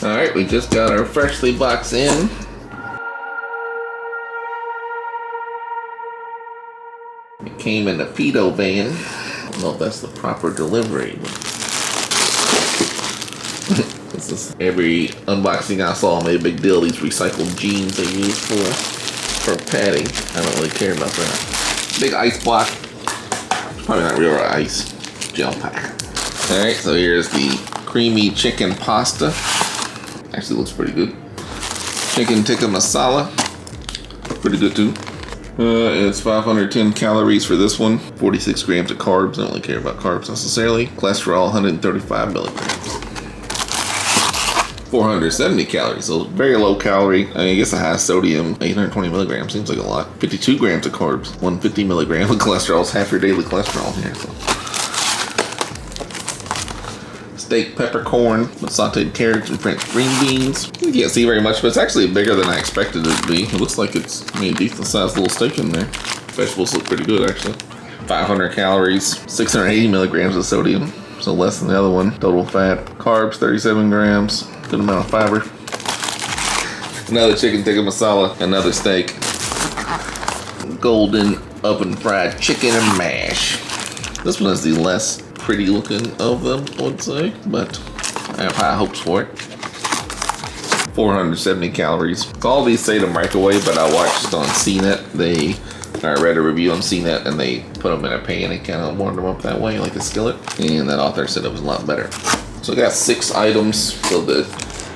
Alright, we just got our freshly boxed in. It came in a pedo van. I don't know if that's the proper delivery. This is every unboxing I saw made a big deal. These recycled jeans they use for padding. I don't really care about that. Big ice block. Probably not real ice. Gel pack. Alright, so here's the creamy chicken pasta. Actually looks pretty good. Chicken tikka masala. Pretty good too. It's 510 calories for this one. 46 grams of carbs. I don't really care about carbs necessarily. Cholesterol, 135 milligrams. 470 calories, so very low calorie. I guess it has sodium, 820 milligrams. Seems like a lot. 52 grams of carbs, 150 milligrams of cholesterol. It's half your daily cholesterol here. So. Steak peppercorn with sauteed carrots and French green beans. You can't see very much, but it's actually bigger than I expected it to be. It looks like it's a decent sized little steak in there. Vegetables look pretty good actually. 500 calories, 680 milligrams of sodium, so less than the other one. Total fat, carbs 37 grams, good amount of fiber. Another chicken tikka masala, another steak. Golden oven fried chicken and mash. This one is the less pretty looking of them, I would say, but I have high hopes for it. 470 calories. So all these say to microwave, but I watched on CNET. I read a review on CNET and they put them in a pan and kind of warmed them up that way, like a skillet. And that author said it was a lot better. So I got 6 items. So the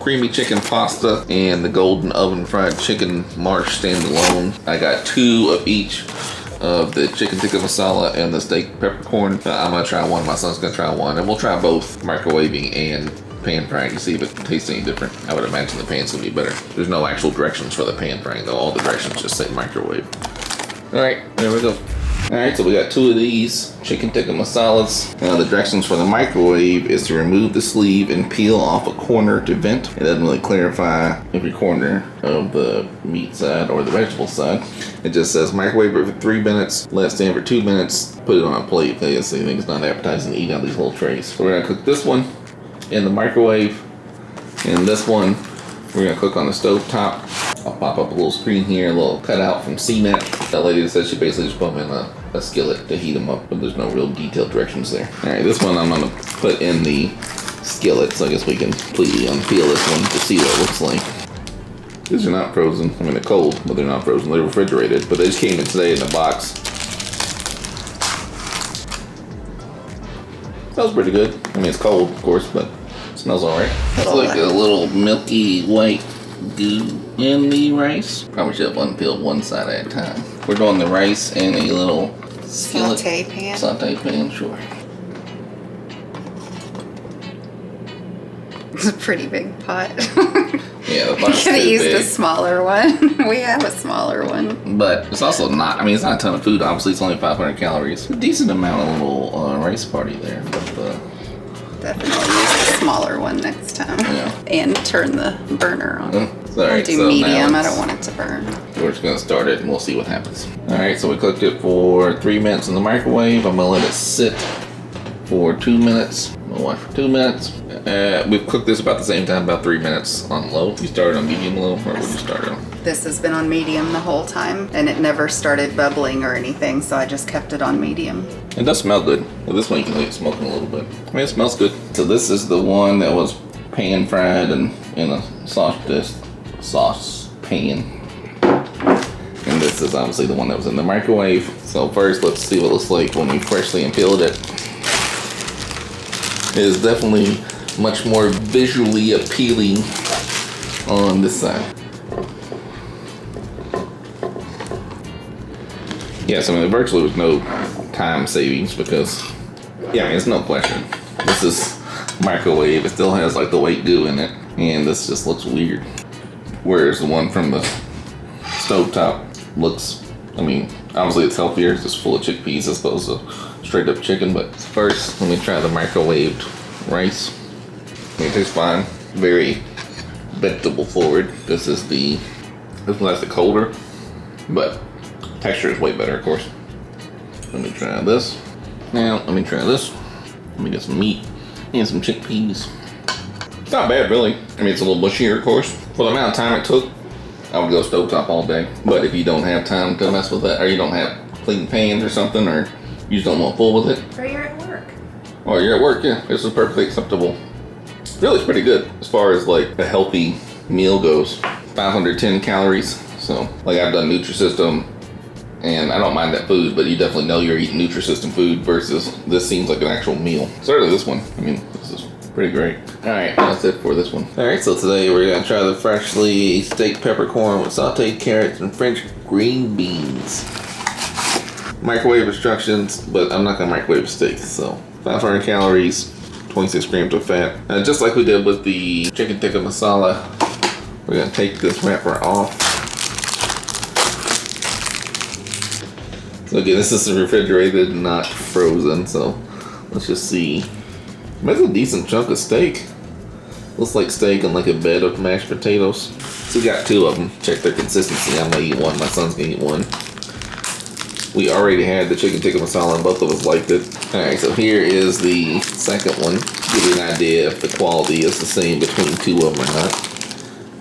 creamy chicken pasta and the golden oven fried chicken marsh standalone. I got 2 of each of the chicken tikka masala and the steak peppercorn. I'm gonna try one, my son's gonna try one, and we'll try both microwaving and pan frying to see if it tastes any different. I would imagine the pan's gonna be better. There's no actual directions for the pan frying though, all the directions just say microwave. Alright, there we go. Alright, so we got 2 of these chicken tikka masalas. Now the directions for the microwave is to remove the sleeve and peel off a corner to vent. It doesn't really clarify every corner of the meat side or the vegetable side. It just says microwave it for 3 minutes, let it stand for 2 minutes, put it on a plate. They think it's not appetizing to eat out of these little trays. So we're gonna cook this one in the microwave, and this one we're gonna cook on the stove top. I'll pop up a little screen here, a little cutout from CNET. That lady said she basically just put them in a skillet to heat them up, but there's no real detailed directions there. Alright, this one I'm gonna put in the skillet, so I guess we can completely unpeel this one to see what it looks like. These are not frozen. I mean, they're cold, but they're not frozen. They're refrigerated, but they just came in today in the box. Smells pretty good. I mean, it's cold, of course, but it smells alright. It's like a little milky white goo in the rice. Probably should have unpeeled one side at a time. We're doing the rice in a little skillet. Saute pan. Saute pan, sure. It's a pretty big pot. Yeah, the pot's could have used big. a smaller one. We have a smaller one. But it's also not, I mean, it's not a ton of food. Obviously, it's only 500 calories. A decent amount of little rice party there. But, definitely use the smaller one next time. Yeah. And turn the burner on. Sorry, I'll do medium. I don't want it to burn. We're just going to start it and we'll see what happens. Alright, so we cooked it for 3 minutes in the microwave. I'm going to let it sit for 2 minutes. We'll watch for 2 minutes. We've cooked this about the same time, about 3 minutes on low. You started on medium low, or what did you start on? This has been on medium the whole time, and it never started bubbling or anything, so I just kept it on medium. It does smell good. Well, this one you can leave it smoking a little bit. I mean, it smells good. So this is the one that was pan fried and in a sauce pan. And this is obviously the one that was in the microwave. So first, let's see what it looks like when we freshly unpeeled it. It is definitely much more visually appealing on this side. Yes, I mean, there virtually was no time savings because, yeah, I mean, it's no question. This is microwave. It still has like the white goo in it, and this just looks weird. Whereas the one from the stovetop looks, I mean, obviously it's healthier. It's just full of chickpeas as opposed to straight up chicken. But first, let me try the microwaved rice. It tastes fine. Very vegetable forward. This one has the colder, but texture is way better, of course. Let me try this. Now, let me try this. Let me get some meat and some chickpeas. It's not bad, really. I mean, it's a little bushier, of course. For the amount of time it took, I would go stovetop all day. But if you don't have time to mess with that, or you don't have clean pans or something, or you just don't want to fool with it. Or you're at work. Or you're at work, yeah. This is perfectly acceptable. Really, it's pretty good as far as like a healthy meal goes. 510 calories. So, like I've done Nutrisystem, and I don't mind that food, but you definitely know you're eating Nutrisystem food versus this seems like an actual meal. Certainly this one. I mean, this is pretty great. Alright, that's it for this one. Alright, so today we're going to try the freshly staked peppercorn with sauteed carrots and French green beans. Microwave instructions, but I'm not going to microwave steak. So 500 calories, 26 grams of fat. Just like we did with the chicken tikka masala, we're going to take this wrapper off. So again, this is refrigerated, not frozen, so let's just see. That's a decent chunk of steak. Looks like steak and like a bed of mashed potatoes. So we got 2 of them. Check their consistency. I'm gonna eat one. My son's gonna eat one. We already had the chicken tikka masala and both of us liked it. Alright, so here is the second one. Give you an idea if the quality is the same between 2 of them or not.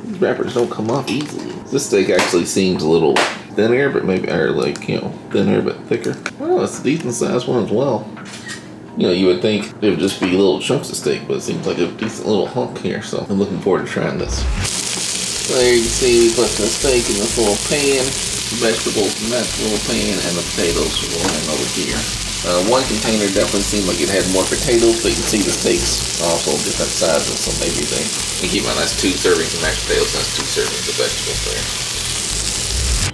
These wrappers don't come off easily. This steak actually seems a little thinner, but maybe, or like, you know, thinner but thicker. Oh, it's a decent sized one as well. You know, you would think it would just be little chunks of steak, but it seems like a decent little hunk here, so I'm looking forward to trying this. So there you can see we put the steak in this little pan, vegetables in that little pan, and the potatoes will hang over here. One container definitely seemed like it had more potatoes, but you can see the steaks are also different sizes, so maybe they keep my nice 2 servings of mashed potatoes and that's 2 servings of vegetables there.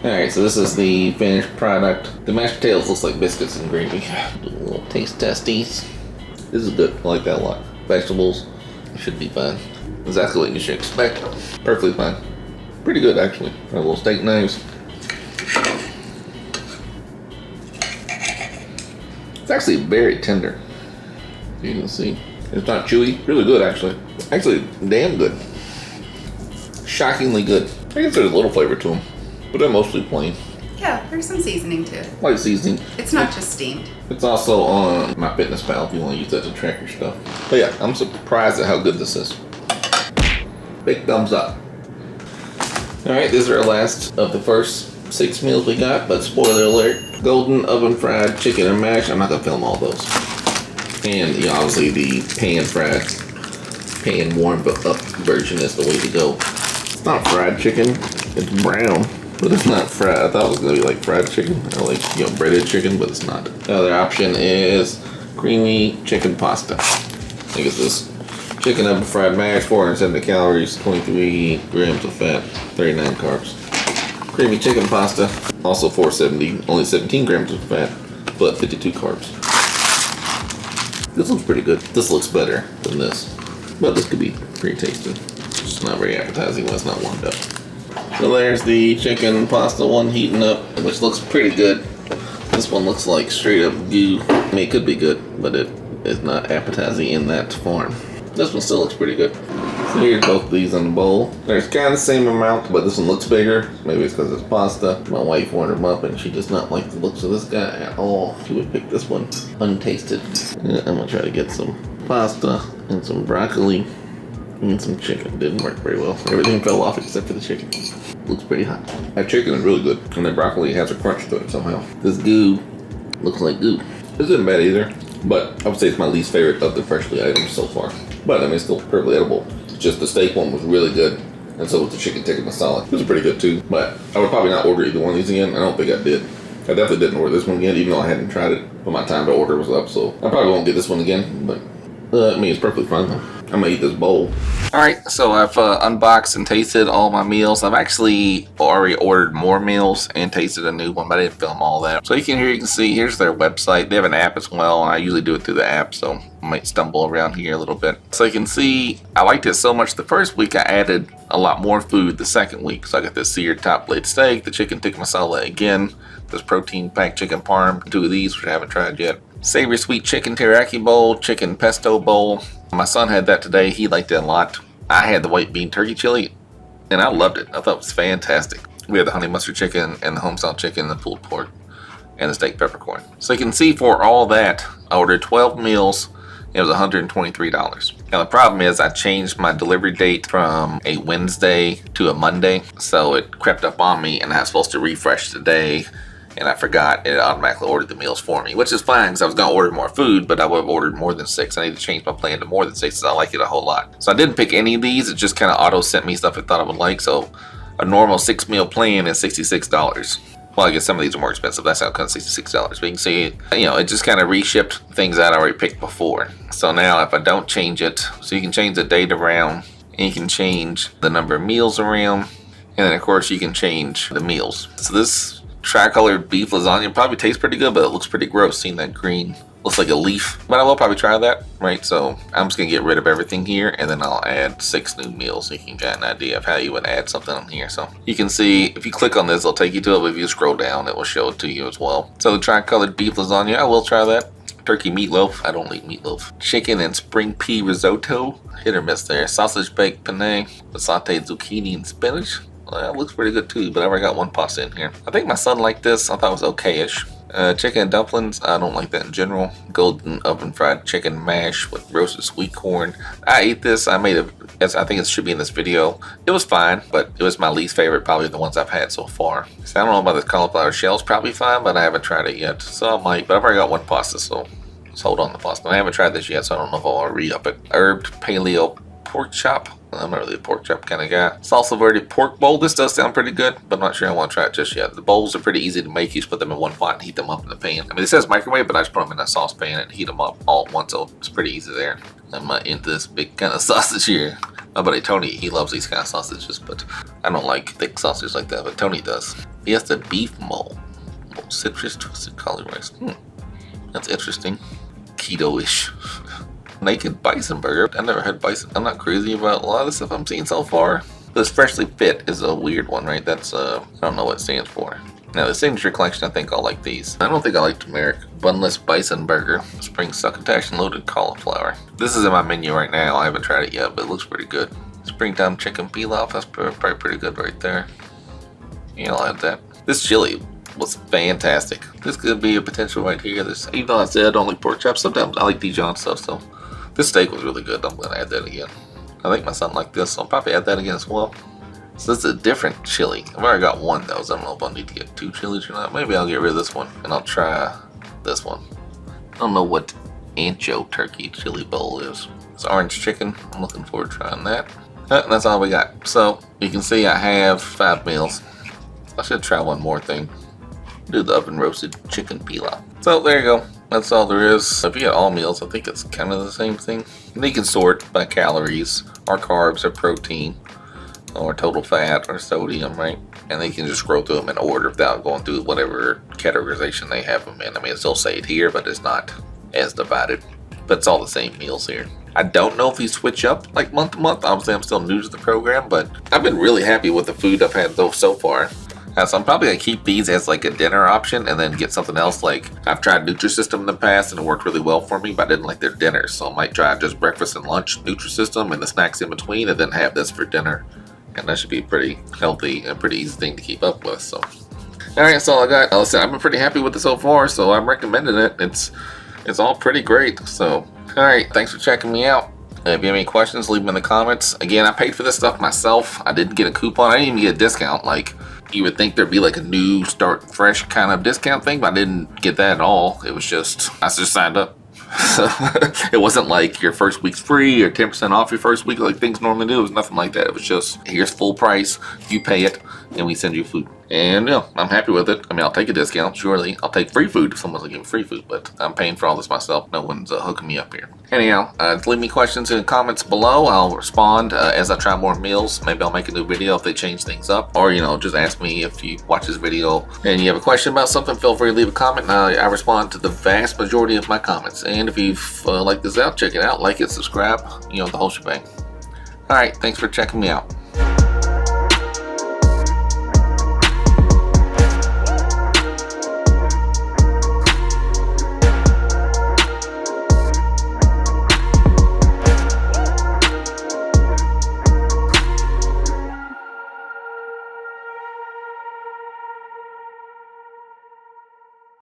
Alright, so this is the finished product. The mashed potatoes looks like biscuits and gravy. Do a little taste testies. This is good. I like that a lot. Vegetables should be fine. Exactly what you should expect. Perfectly fine. Pretty good, actually. Got little steak knives. It's actually very tender. You can see. It's not chewy. Really good, actually. Actually, damn good. Shockingly good. I guess there's a little flavor to them. But they're mostly plain. Yeah, there's some seasoning to it. Light seasoning. It's not just steamed. It's also on MyFitnessPal if you want to use that to track your stuff. But yeah, I'm surprised at how good this is. Big thumbs up. Alright, these are our last of the first 6 meals we got, but spoiler alert, golden oven fried chicken and mash. I'm not going to film all those. And you know, obviously the pan fried, pan warmed up version is the way to go. It's not fried chicken, it's brown. But it's not fried. I thought it was gonna be like fried chicken or like, you know, breaded chicken, but it's not. The other option is creamy chicken pasta. I guess this chicken oven fried mash, 470 calories, 23 grams of fat, 39 carbs. Creamy chicken pasta, also 470, only 17 grams of fat, but 52 carbs. This looks pretty good. This looks better than this, but this could be pretty tasty. It's not very appetizing when it's not warmed up. So there's the chicken pasta one heating up, which looks pretty good. This one looks like straight up goo. I mean, it could be good, but it is not appetizing in that form. This one still looks pretty good. So here's both of these in the bowl. There's kind of the same amount, but this one looks bigger. Maybe it's because it's pasta. My wife warmed them up and she does not like the looks of this guy at all. She would pick this one untasted. I'm gonna try to get some pasta and some broccoli and some chicken. Didn't work very well. Everything fell off except for the chicken. Looks pretty hot. That chicken is really good. And the broccoli has a crunch to it somehow. This goo looks like goo. This isn't bad either, but I would say it's my least favorite of the freshly items so far. But I mean, it's still perfectly edible. It's just the steak one was really good, and so was the chicken tikka masala. Those are pretty good too, but I would probably not order either one of these again. I don't think I did. I definitely didn't order this one again, even though I hadn't tried it. But my time to order was up, so I probably won't get this one again, but I mean, it's perfectly fine though. I'm gonna eat this bowl. Alright, so I've unboxed and tasted all my meals. I've actually already ordered more meals and tasted a new one, but I didn't film all that. So you can see, here's their website. They have an app as well, and I usually do it through the app, so I might stumble around here a little bit. So you can see, I liked it so much the first week I added a lot more food the second week. So I got this seared top plate steak, the chicken tikka masala again, this protein packed chicken parm, 2 of these which I haven't tried yet. Savory sweet chicken teriyaki bowl, chicken pesto bowl. My son had that today. He liked it a lot. I had the white bean turkey chili, and I loved it. I thought it was fantastic. We had the honey mustard chicken and the homestyle chicken, the pulled pork, and the steak peppercorn. So you can see for all that, I ordered 12 meals It was $123. Now the problem is I changed my delivery date from a Wednesday to a Monday, so it crept up on me and I was supposed to refresh today, and I forgot. It automatically ordered the meals for me, which is fine because I was going to order more food, but I would have ordered more than 6. I need to change my plan to more than 6 because I like it a whole lot. So I didn't pick any of these. It just kind of auto sent me stuff I thought I would like. So a normal 6-meal plan is $66. Well, I guess some of these are more expensive. That's how it comes $66. But you can see, you know, it just kind of reshipped things that I already picked before. So now if I don't change it, so you can change the date around, and you can change the number of meals around, and then of course you can change the meals. So this tri-colored beef lasagna probably tastes pretty good, but it looks pretty gross seeing that green. Looks like a leaf, but I will probably try that, right? So I'm just gonna get rid of everything here, and then I'll add 6 new meals so you can get an idea of how you would add something on here. So you can see, if you click on this, it'll take you to it, but if you scroll down, it will show it to you as well. So the tri-colored beef lasagna, I will try that. Turkey meatloaf, I don't like meatloaf. Chicken and spring pea risotto, hit or miss there. Sausage baked penne with sauteed zucchini and spinach. Well, that looks pretty good too, but I already got one pasta in here. I think my son liked this. I thought it was okay-ish. Chicken and dumplings, I don't like that in general. Golden oven fried chicken mash with roasted sweet corn. I ate this. I made it, I think it should be in this video. It was fine, but it was my least favorite, probably the ones I've had so far. So I don't know about this cauliflower shell's probably fine, but I haven't tried it yet. So I might, but I've already got one pasta, so let's hold on to the pasta. I haven't tried this yet, so I don't know if I'll re-up it. Herbed paleo pork chop. I'm not really a pork chop kind of guy. Salsa verde pork bowl. This does sound pretty good, but I'm not sure I want to try it just yet. The bowls are pretty easy to make. You just put them in one pot and heat them up in the pan. I mean, it says microwave, but I just put them in a saucepan and heat them up all at once, so it's pretty easy there. I'm not into this big kind of sausage here. My buddy Tony, he loves these kind of sausages, but I don't like thick sausages like that, but Tony does. He has the beef mole. Citrus twisted cauli rice. That's interesting. Keto-ish. Naked bison burger. I've never had bison. I'm not crazy about a lot of the stuff I'm seeing so far. This freshly fit is a weird one, right? That's I don't know what it stands for. Now the signature collection, I think I'll like these. I don't think I like turmeric. Bunless bison burger, spring succotash and loaded cauliflower. This is in my menu right now. I haven't tried it yet, but it looks pretty good. Springtime chicken pilaf. That's probably pretty good right there. Yeah, I'll add that. This chili was fantastic. This could be a potential right here. This, even though I said I don't like pork chops, sometimes I like Dijon stuff, so. This steak was really good. I'm gonna add that again. I think my son liked this, so I'll probably add that again as well. So this is a different chili. I've already got one though, so I don't know if I need to get 2 chilies or not. Maybe I'll get rid of this one and I'll try this one. I don't know what ancho turkey chili bowl is. It's orange chicken. I'm looking forward to trying that. And that's all we got. So you can see I have 5 meals. I should try one more thing. Do the oven roasted chicken pilaf. So there you go. That's all there is. If you get all meals, I think it's kind of the same thing. And you can sort by calories, or carbs, or protein, or total fat, or sodium, right? And then you can just scroll through them in order without going through whatever categorization they have them in. I mean, it'll still say it here, but it's not as divided. But it's all the same meals here. I don't know if you switch up like month to month. Obviously, I'm still new to the program, but I've been really happy with the food I've had though so far. So I'm probably going to keep these as like a dinner option and then get something else. Like I've tried Nutrisystem in the past and it worked really well for me, but I didn't like their dinners. So I might try just breakfast and lunch Nutrisystem and the snacks in between and then have this for dinner. And that should be pretty healthy and pretty easy thing to keep up with. So, all right, that's all I got. Listen, I've been pretty happy with it so far, so I'm recommending it. It's all pretty great. So, all right, thanks for checking me out. If you have any questions, leave them in the comments. Again, I paid for this stuff myself. I didn't get a coupon. I didn't even get a discount. Like, you would think there'd be like a new start fresh kind of discount thing, but I didn't get that at all. It was just, I just signed up. So it wasn't like your first week's free or 10% off your first week like things normally do. It was nothing like that. It was just, here's full price, you pay it, and we send you food. And yeah, I'm happy with it. I mean, I'll take a discount, surely. I'll take free food if someone's giving free food, but I'm paying for all this myself. No one's hooking me up here. Anyhow, leave me questions in the comments below. I'll respond as I try more meals. Maybe I'll make a new video if they change things up. Or, you know, just ask me if you watch this video and you have a question about something, feel free to leave a comment. I respond to the vast majority of my comments. And if you've liked this out, check it out. Like it, subscribe, you know, the whole shebang. All right, thanks for checking me out.